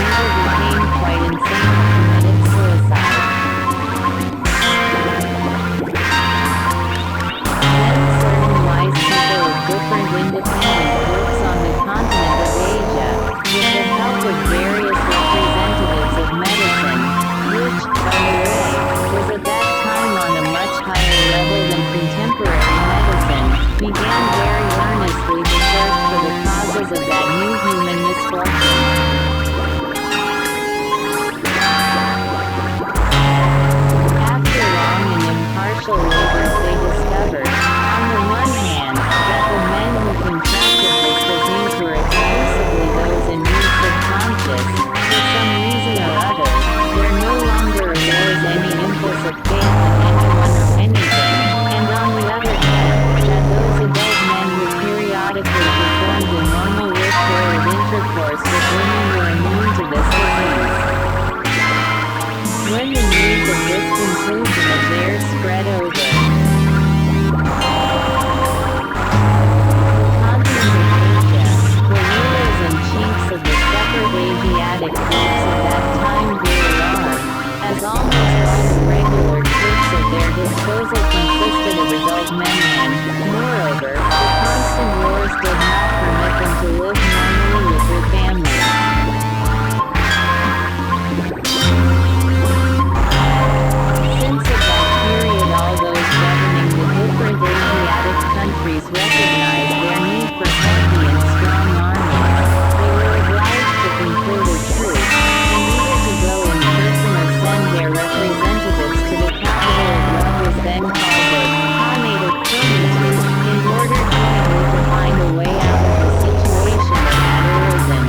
neither became quite insane or committed suicide. Then certain wise people of different independent groups on the continent of Asia, with the help of various representatives of medicine, which, by the way, was at that time on a much higher level than contemporary medicine, began very earnestly to search for the causes of that new human misfortune. After long and impartial labors they discovered, on the one hand, that the men who contracted this disease were exclusively those in need subconscious, for some reason or other, there no longer arose any impulse of faith in anyone or anything, and on the other hand, that those adult men who periodically performed a normal ritual of intercourse with women were immune to this disease. When the news of this conclusion of theirs spread over the continent of Asia, the rulers and chiefs of the separate Asiatic groups at that time grew alarmed, as almost all the regular troops at their disposal consisted of adult men and, moreover, the constant wars did not permit them to live normally with their families. Since at that period all those governing the different Asiatic countries recognized their need for healthy and strong armies, they were obliged to conclude a truce, and either to go in person or send their representatives to the capital of what was then called the Khanate of Turkey, in order jointly to find a way out of the situation that had arisen.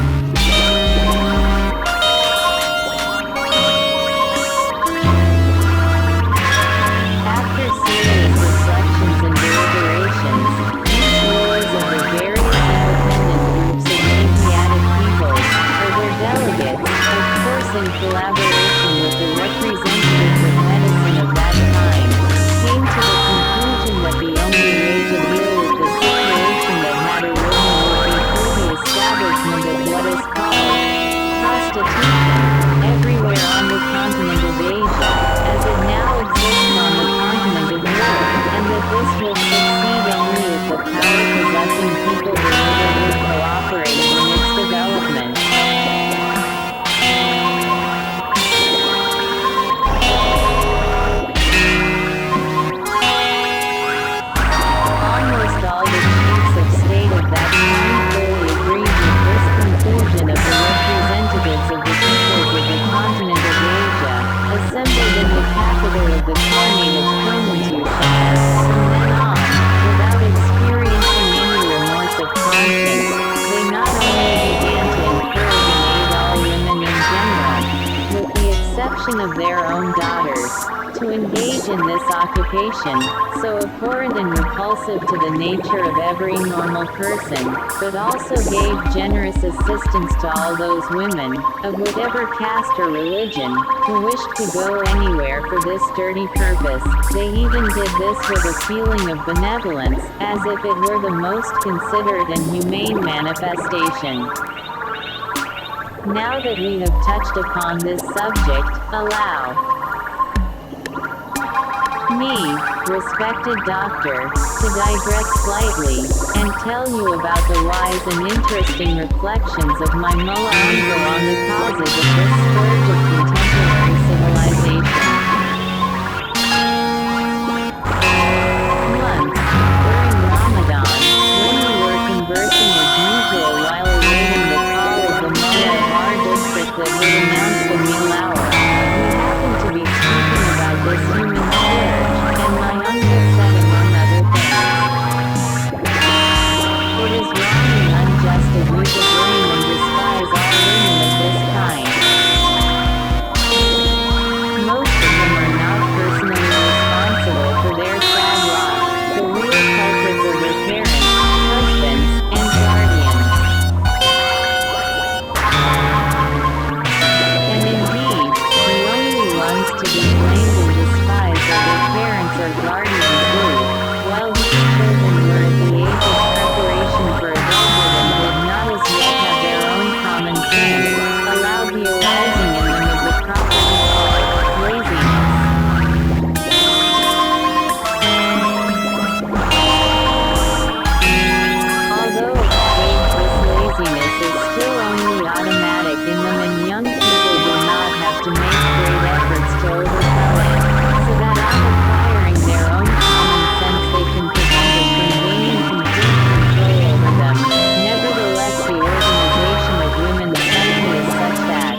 After serious reflections and deliberations, these rulers of the various independent groups of Asiatic peoples, or their delegates, of course in collaboration with the representatives of medicine of that time, came to the conclusion that the only way to deal with the situation that had arisen would be through the establishment of what is called prostitution, everywhere on the continent of Asia, as it now exists on the continent of Europe, and that this will succeed only if the power-possessing people deliberately cooperated in its development. Almost all the chiefs of state of that time fully agreed with this conclusion of the representatives of the peoples of the continent of Asia, assembled in the capital of the Khanate of Turkey. From then on, without experiencing any remorse of conscience, they not only began to encourage and aid all women in general, with the exception of their own daughters, to engage in this occupation, so abhorrent and repulsive to the nature of every normal person, but also gave generous assistance to all those women, of whatever caste or religion, who wished to go anywhere for this dirty purpose. They even did this with a feeling of benevolence, as if it were the most considerate and humane manifestation. Now that we have touched upon this subject, allow me, respected doctor, to digress slightly, and tell you about the wise and interesting reflections of my mullah uncle on the causes of this scourge of contemporary civilization. Once, during Ramadan, when we were conversing as usual while awaiting the call of the mullah of our district that would announce the meal hour, we happened to be speaking about this human scourge, and my uncle said among other things, "It is wrong and unjust of you to blame and despise all women of this kind. arising in them is a property called laziness. Although this laziness is still only automatic in them, and young people do not have to make great efforts to overcome it, so that on acquiring their own common sense they can prevent it from gaining complete control over them. Nevertheless, the organization of women suddenly is such that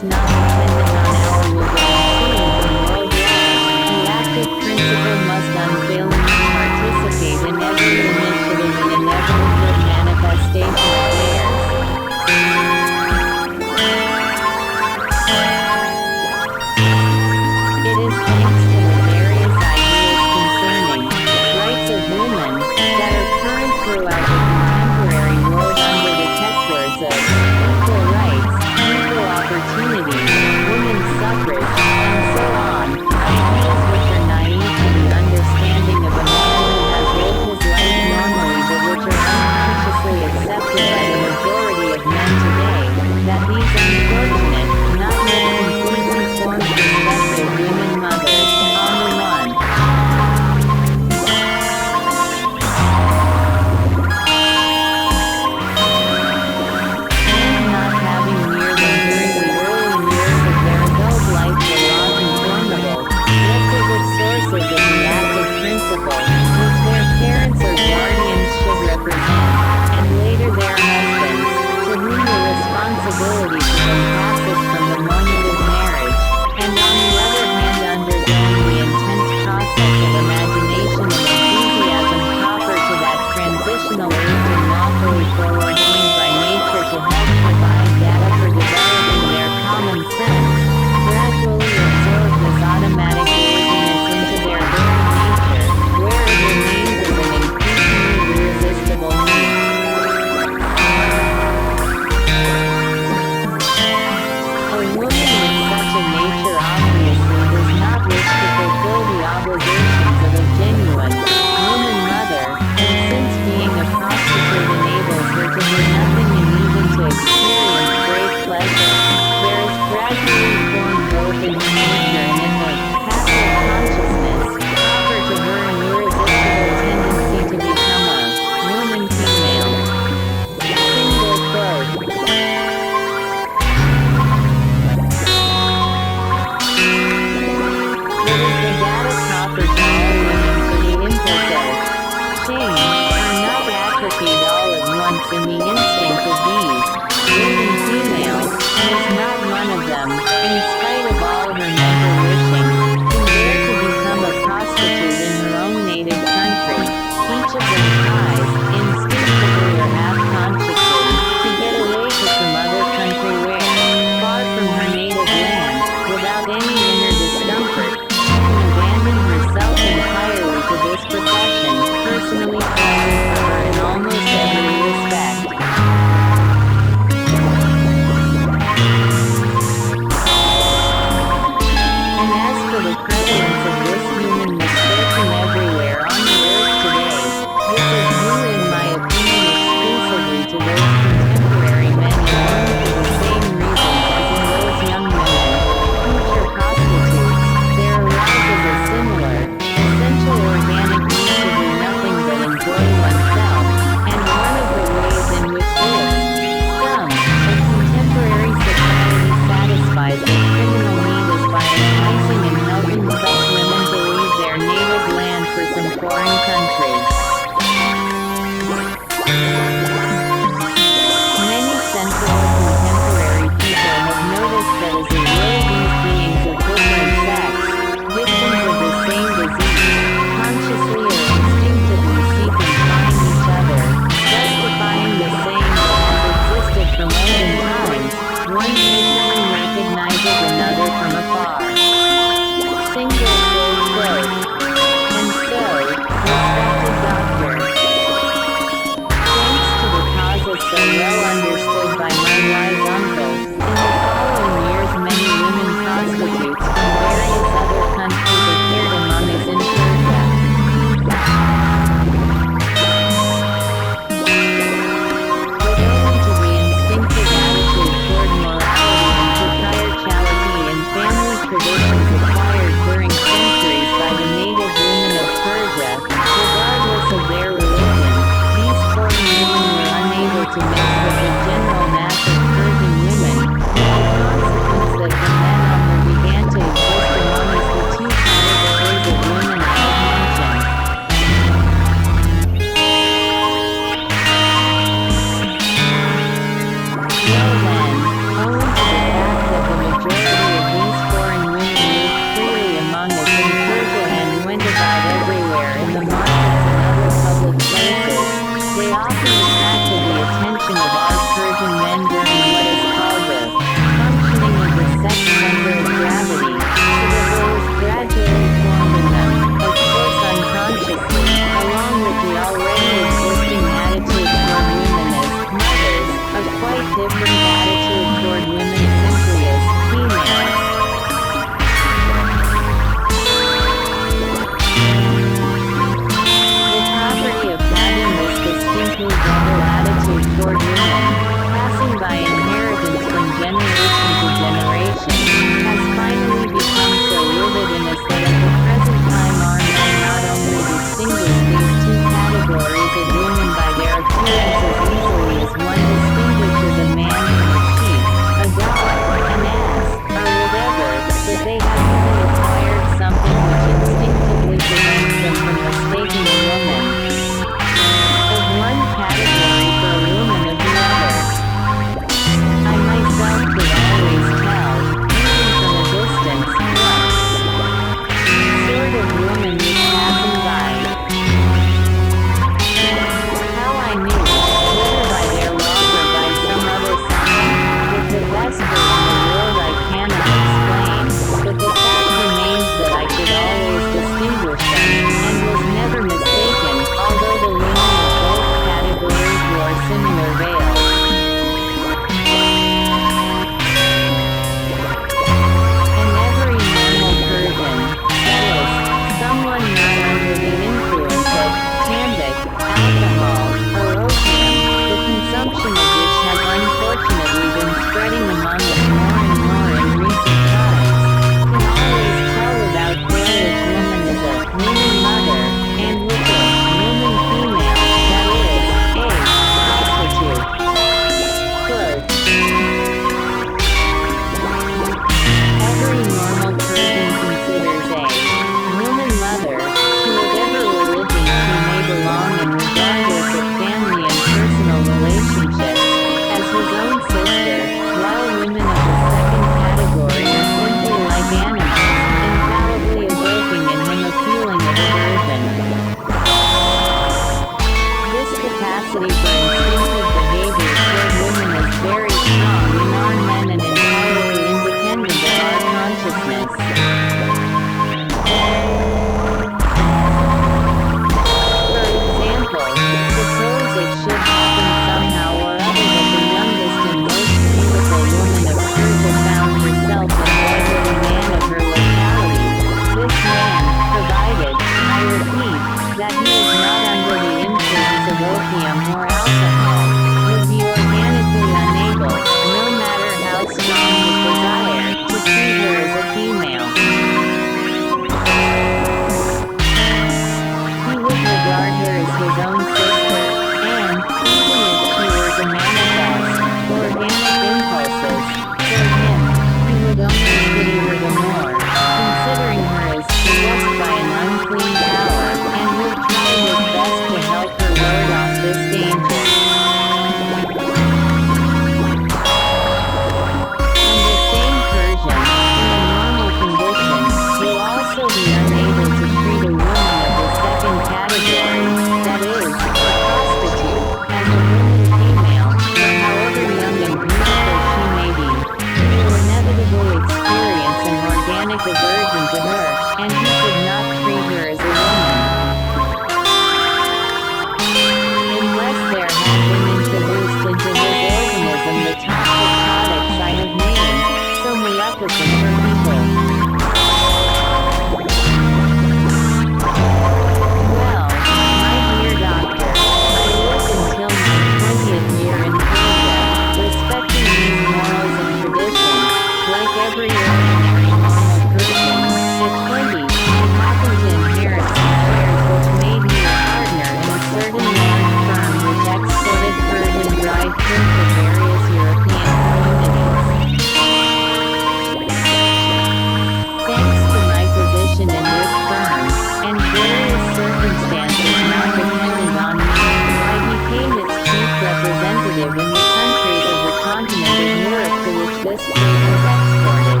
state has exported.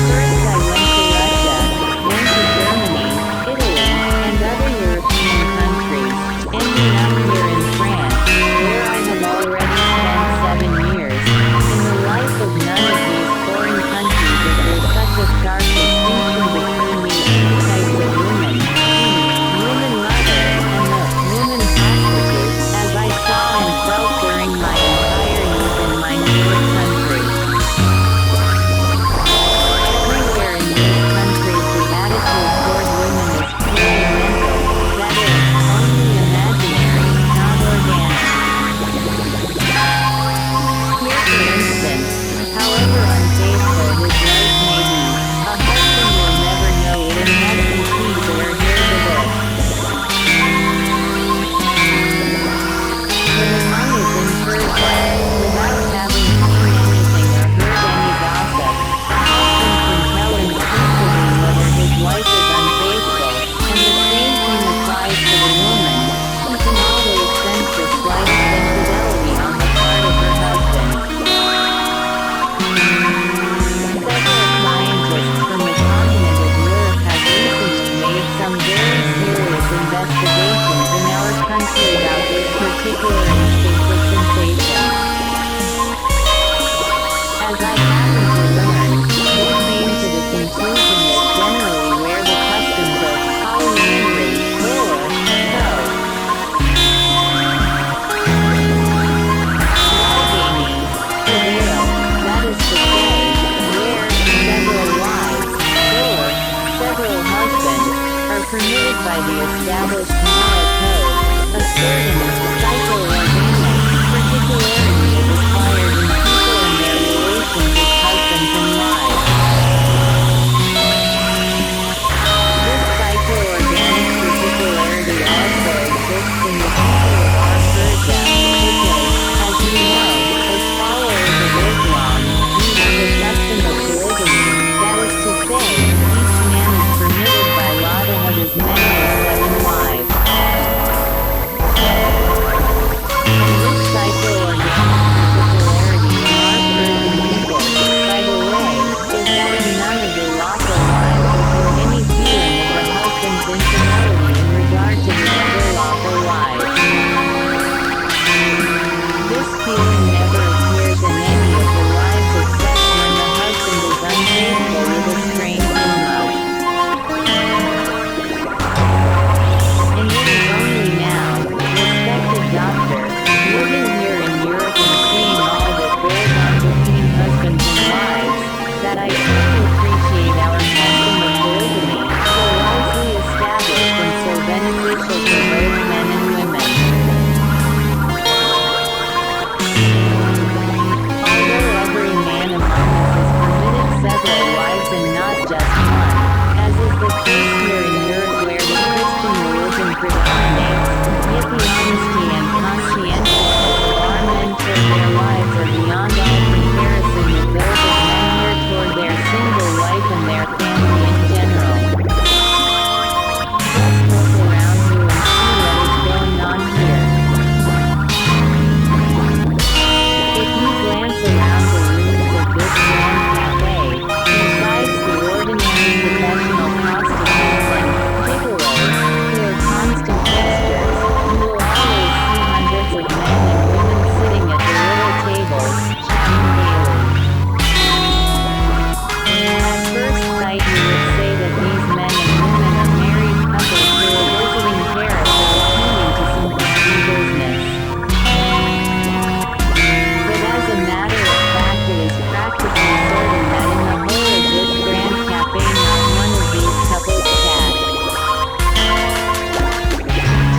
First I went to Russia, went to Germany, Italy, and other European countries, ending up here in France, where I have already spent 7 years. In the life of none of these foreign countries is there such a stark distinction between these two types of women, woman mother, and the woman prostitute, as I saw and felt during my entire youth in my native country. Everywhere in these countries the attitude toward women is purely mental, that is, only imaginary, not organic. Here for instance, however unfaithful his wife may be, a husband will never know it unless he sees or hears of it. But among his inferred that, without having seen anything or heard any gossip, a husband can tell instinctively whether his wife is unfaithful, and the same thing applies to the woman. She can always sense the slightest infidelity on the part of her husband. Several scientists from the continent of Europe have recently made some very serious investigations in our country about this particular instinct of sensation. As I happened to learn, they came to the conclusion that generally where the customs of polyamory, or monogamy, prevail, that is to say, where several wives, or several husbands, are permitted by the established moral code, a certain psycho-organic particularity is acquired in people and their relations as husbands and wives. This psycho-organic particularity also exists in the people of our Persia, because, as you know, as followers of Islam, we have the custom of polygamy, that is to say, each man is permitted by law to have as many as 7 wives. And this psycho-organic particularity in our Persian people, by the way, is that in none of the lawful wives is there any feeling of the husband's infidelity in regard to the other lawful wives. This feeling never appears in any of the wives except when the husband is unfaithful with a strange in-law. And it is only now, respected doctor, living here in Europe and seeing all that goes on between husbands and wives, that I truly appreciate our custom of polygamy, so wisely established and so beneficial for both men and women. Although every man among us is permitted several wives and not just one, as is the case here in Europe where the Christian religion predominates, yet the honesty and conscientiousness of our men toward their wives are beyond all comparison with those of men here toward their single wife and their family in general. Just look around you and see what is going on here. If you glance around the rooms of this grand cafe, besides the ordinary professional prostitutes and gigolos, who are constant fixtures, you will always see hundreds of men and women sitting at the little tables, chatting gaily. At first sight you would say that these men and women are married couples who are visiting Paris or attending to some family business. But as a matter of fact it is practically certain that in the whole of this grand cafe not one of these couples chat.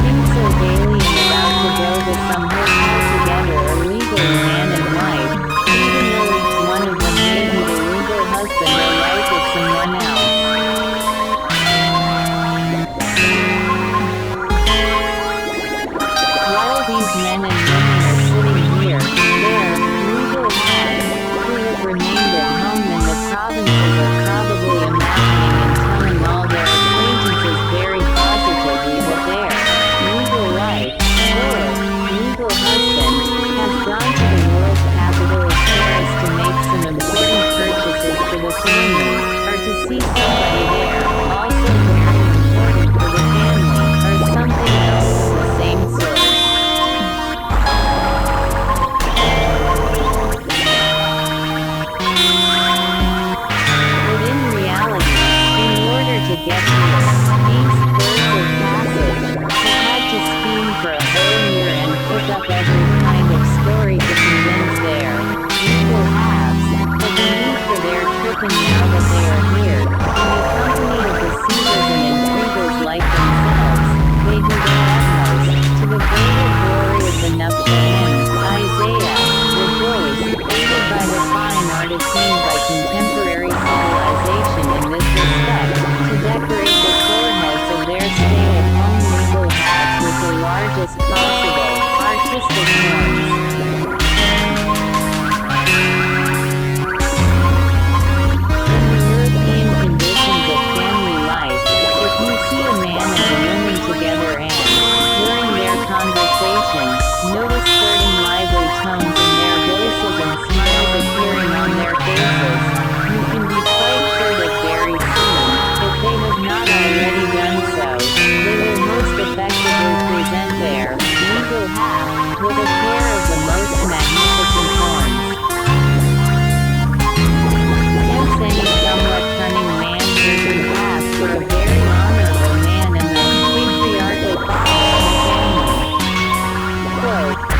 Tinsel gaily and about to go to some hotel together are legally man and wife, even though each one of them may be the legal husband or wife of someone else. While these men and women are sitting here, there, legal wives, who have remained at home in the provinces are probably imagining and telling all their acquaintances very positively that their legal wife, or legal Quote,